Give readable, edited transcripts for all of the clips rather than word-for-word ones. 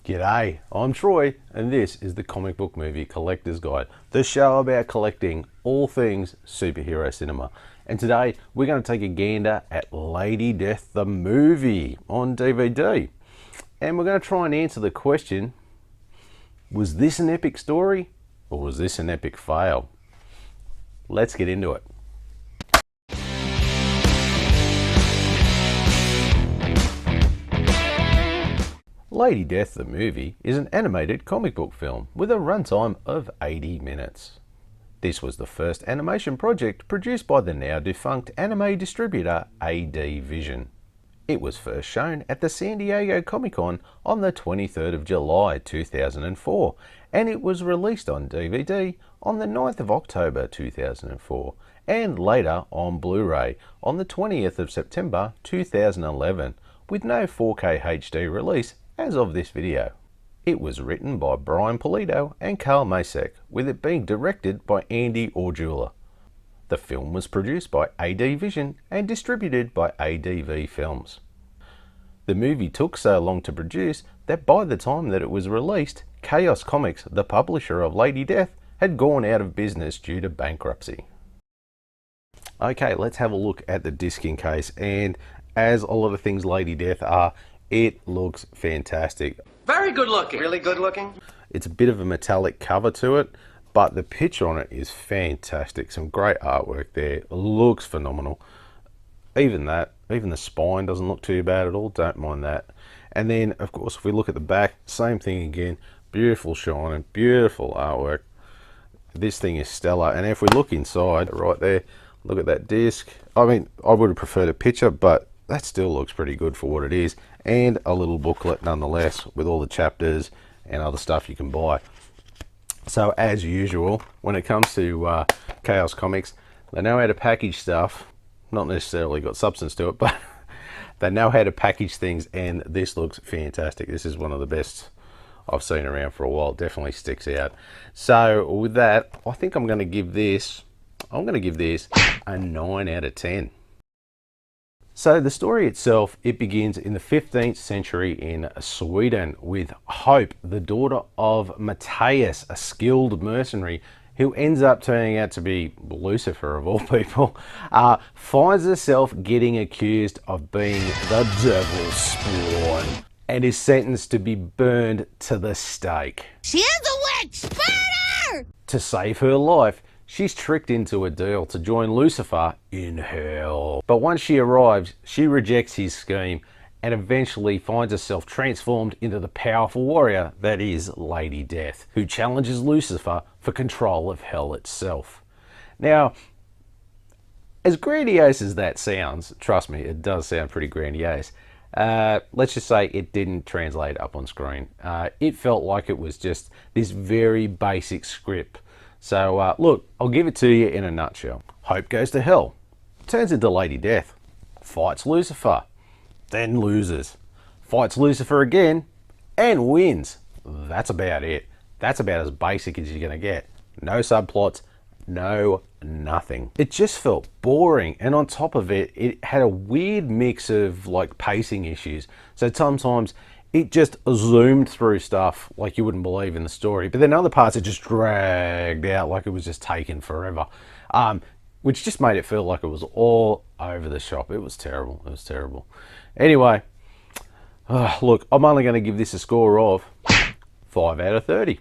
G'day, I'm Troy, and this is the Comic Book Movie Collector's Guide, the show about collecting all things superhero cinema. And today we're going to take a gander at Lady Death the movie on DVD. And we're going to try and answer the question, was this an epic story or was this an epic fail? Let's get into it. Lady Death the movie is an animated comic book film with a runtime of 80 minutes. This was the first animation project produced by the now-defunct anime distributor ADV. It was first shown at the San Diego Comic-Con on the 23rd of July 2004, and it was released on DVD on the 9th of October 2004, and later on Blu-ray on the 20th of September 2011, with no 4K HD release as of this video. It was written by Pulido and Macek, with it being directed by Andy Orjuela. The film was produced by ADV and distributed by ADV Films. The movie took so long to produce that by the time that it was released, Chaos Comics, the publisher of Lady Death, had gone out of business due to bankruptcy. Okay, let's have a look at the disc-in case, and as a lot of things Lady Death are, it looks fantastic. Very good looking. Really good looking? It's a bit of a metallic cover to it, but the picture on it is fantastic. Some great artwork there. It looks phenomenal. Even the spine doesn't look too bad at all. Don't mind that. And then, of course, if we look at the back, same thing again. Beautiful shining, beautiful artwork. This thing is stellar. And if we look inside, right there, look at that disc. I mean, I would have preferred a picture, but that still looks pretty good for what it is. And a little booklet nonetheless, with all the chapters and other stuff you can buy. So as usual, when it comes to Chaos Comics, they know how to package stuff. Not necessarily got substance to it, but they know how to package things, and this looks fantastic. This is one of the best I've seen around for a while. It definitely sticks out. So with that, I think I'm going to give this a 9 out of 10. So the story itself, it begins in the 15th century in Sweden with Hope, the daughter of Matthias, a skilled mercenary who ends up turning out to be Lucifer of all people, finds herself getting accused of being the devil's spawn and is sentenced to be burned to the stake. She is a witch! Burn her! To save her life, she's tricked into a deal to join Lucifer in hell. But once she arrives, she rejects his scheme and eventually finds herself transformed into the powerful warrior that is Lady Death, who challenges Lucifer for control of hell itself. Now, as grandiose as that sounds, trust me, it does sound pretty grandiose. Let's just say it didn't translate up on screen. It felt like it was just this very basic script. So look, I'll give it to you in a nutshell. Hope goes to hell, turns into Lady Death, fights Lucifer, then loses, fights Lucifer again, and wins. That's about it. That's about as basic as you're going to get. No subplots, no nothing. It just felt boring, and on top of it, it had a weird mix of like pacing issues. So sometimes it just zoomed through stuff like you wouldn't believe in the story, but then other parts it just dragged out like it was just taken forever, which just made it feel like it was all over the shop. It was terrible. It was terrible. Anyway, look, I'm only going to give this a score of 5 out of 30.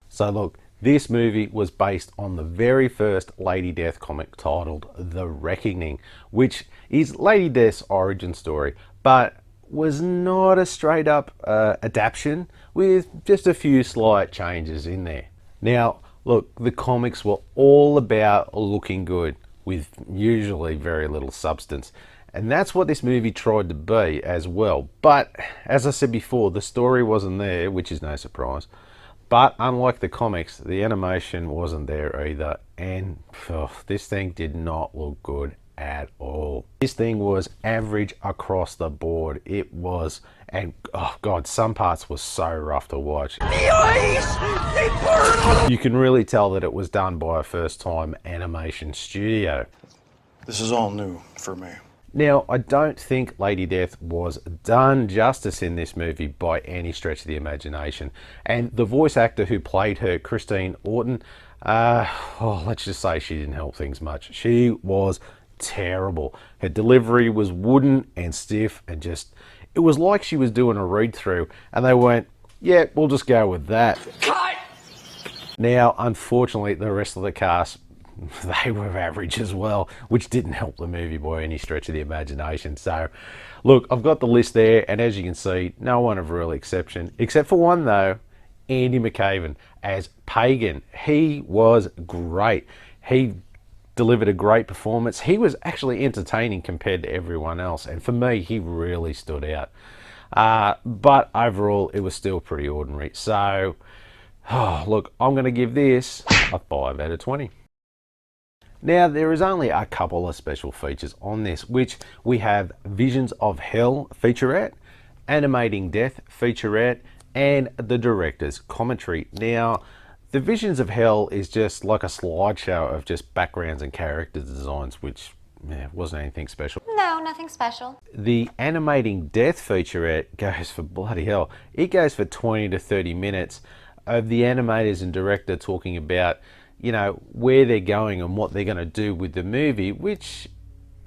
So look, this movie was based on the very first Lady Death comic titled The Reckoning, which is Lady Death's origin story, but was not a straight up adaptation, with just a few slight changes in there. Now look, the comics were all about looking good with usually very little substance, and that's what this movie tried to be as well. But as I said before, the story wasn't there, which is no surprise. But unlike the comics, the animation wasn't there either, and this thing did not look good at all. This thing was average across the board. It was, and oh god, some parts were so rough to watch. You can really tell that it was done by a first-time animation studio. This is all new for me. Now, I don't think Lady Death was done justice in this movie by any stretch of the imagination. And the voice actor who played her, Christine Orton, let's just say she didn't help things much. She was terrible. Her delivery was wooden and stiff and just, it was like she was doing a read through and they went, yeah, we'll just go with that. Cut! Now, unfortunately, the rest of the cast, they were average as well, which didn't help the movie by any stretch of the imagination. So, look, I've got the list there, and as you can see, no one of real exception, except for one though, Andy McCaven as Pagan. He was great. He delivered a great performance. He was actually entertaining compared to everyone else, and for me, he really stood out. But overall, it was still pretty ordinary. So, look, I'm going to give this a 5 out of 20. Now, there is only a couple of special features on this, which we have Visions of Hell featurette, Animating Death featurette, and the director's commentary. Now, the Visions of Hell is just like a slideshow of just backgrounds and character designs, which wasn't anything special. No, nothing special. The Animating Death featurette goes for bloody hell. It goes for 20 to 30 minutes of the animators and director talking about, you know, where they're going and what they're going to do with the movie, which,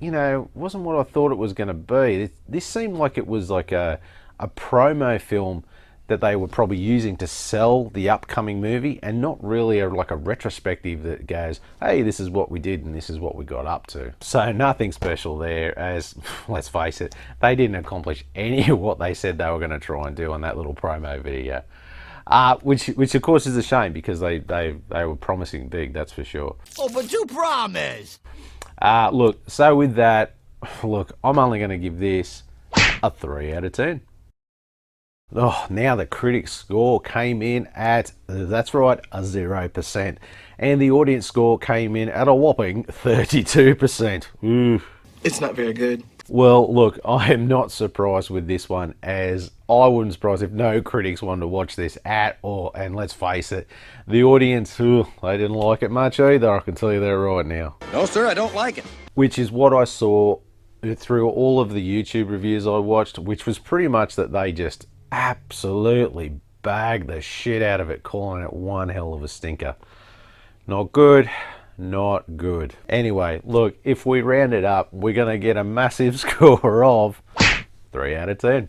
you know, wasn't what I thought it was going to be. This seemed like it was like a promo film that they were probably using to sell the upcoming movie, and not really like a retrospective that goes, hey, this is what we did and this is what we got up to. So nothing special there, as let's face it, they didn't accomplish any of what they said they were going to try and do on that little promo video. Which of course is a shame, because they were promising big, that's for sure. Oh, but you promised! Look, so with that, look, I'm only going to give this a 3 out of 10. Oh, now the critics score came in at, that's right, a 0%. And the audience score came in at a whopping 32%. Ooh. It's not very good. Well, look, I am not surprised with this one, as I wouldn't be surprised if no critics wanted to watch this at all. And let's face it, the audience, they didn't like it much either, I can tell you that right now. No, sir, I don't like it. Which is what I saw through all of the YouTube reviews I watched, which was pretty much that they just absolutely bagged the shit out of it, calling it one hell of a stinker. Not good. Not good. Anyway, look, if we round it up, we're going to get a massive score of 3 out of 10.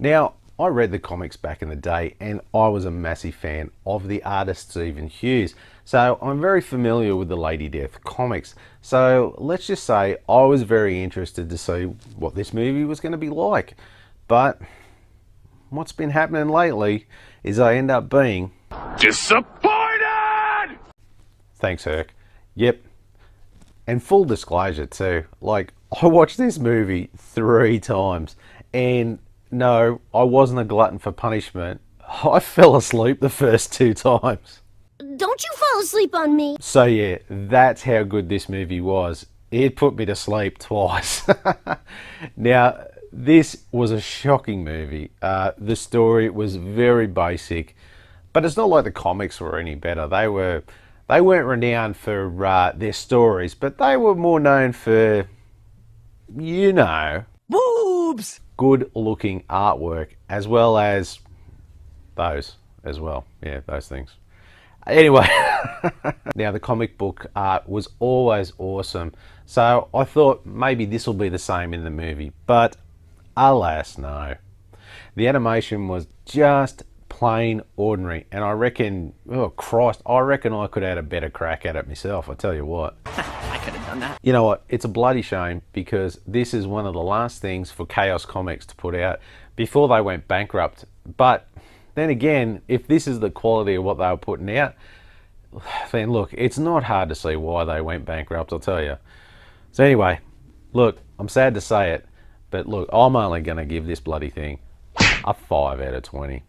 Now, I read the comics back in the day, and I was a massive fan of the artist Stephen Hughes. So I'm very familiar with the Lady Death comics. So let's just say I was very interested to see what this movie was going to be like. But what's been happening lately is I end up being disappointed! Thanks, Herc. Yep. And full disclosure too, like, I watched this movie 3 times, and no, I wasn't a glutton for punishment. I fell asleep the first 2 times. Don't you fall asleep on me. So yeah, that's how good this movie was. It put me to sleep twice. Now, this was a shocking movie. The story was very basic, but it's not like the comics were any better. They weren't renowned for their stories, but they were more known for, you know, Boobs! good looking artwork, as well as those as well. Yeah, those things. Anyway, now the comic book art was always awesome, so I thought maybe this will be the same in the movie, but alas, no. The animation was just plain ordinary, and I reckon, oh Christ, I reckon I could have had a better crack at it myself, I tell you what. I could have done that. You know what, it's a bloody shame, because this is one of the last things for Chaos Comics to put out before they went bankrupt. But then again, if this is the quality of what they were putting out, then look, it's not hard to see why they went bankrupt, I'll tell you. So anyway, look, I'm sad to say it, but look, I'm only going to give this bloody thing a 5 out of 20.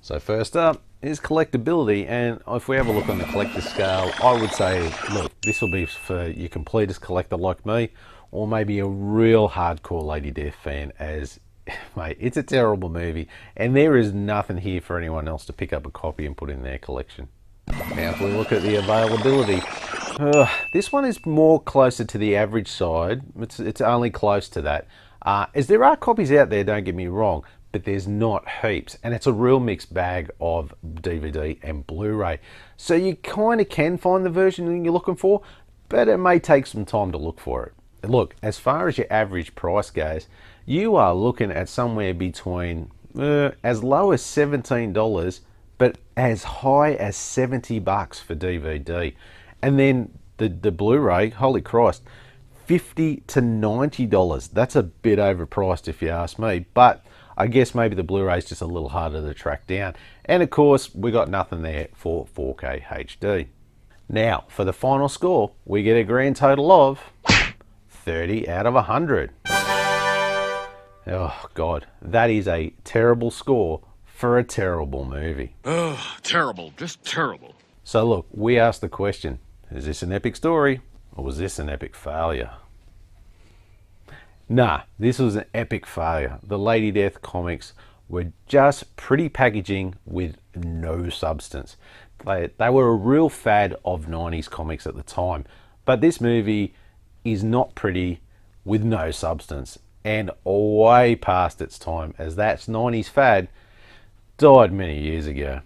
So first up is collectability, and if we have a look on the collector scale, I would say, look, this will be for your completist collector like me, or maybe a real hardcore Lady Death fan, as, mate, it's a terrible movie, and there is nothing here for anyone else to pick up a copy and put in their collection. Now, if we look at the availability, This one is more closer to the average side. It's only close to that. As there are copies out there, don't get me wrong, but there's not heaps. And it's a real mixed bag of DVD and Blu-ray. So you kind of can find the version you're looking for, but it may take some time to look for it. Look, as far as your average price goes, you are looking at somewhere between as low as $17, but as high as $70 for DVD. And then the Blu-ray, holy Christ, $50 to $90. That's a bit overpriced if you ask me, but I guess maybe the Blu-ray is just a little harder to track down. And of course, we got nothing there for 4K HD. Now, for the final score, we get a grand total of 30 out of 100. Oh God, that is a terrible score for a terrible movie. Oh, terrible, just terrible. So look, we asked the question, is this an epic story or was this an epic failure? Nah, this was an epic failure. The Lady Death comics were just pretty packaging with no substance. They were a real fad of 90s comics at the time, but this movie is not pretty with no substance and way past its time, as that 90s fad died many years ago.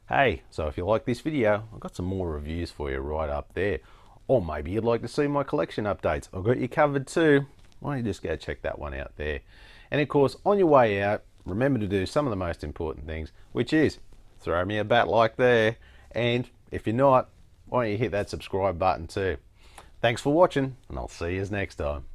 Hey, so if you like this video, I've got some more reviews for you right up there. Or maybe you'd like to see my collection updates. I've got you covered too. Why don't you just go check that one out there. And of course, on your way out, remember to do some of the most important things, which is throw me a bat like there. And if you're not, why don't you hit that subscribe button too. Thanks for watching, and I'll see you next time.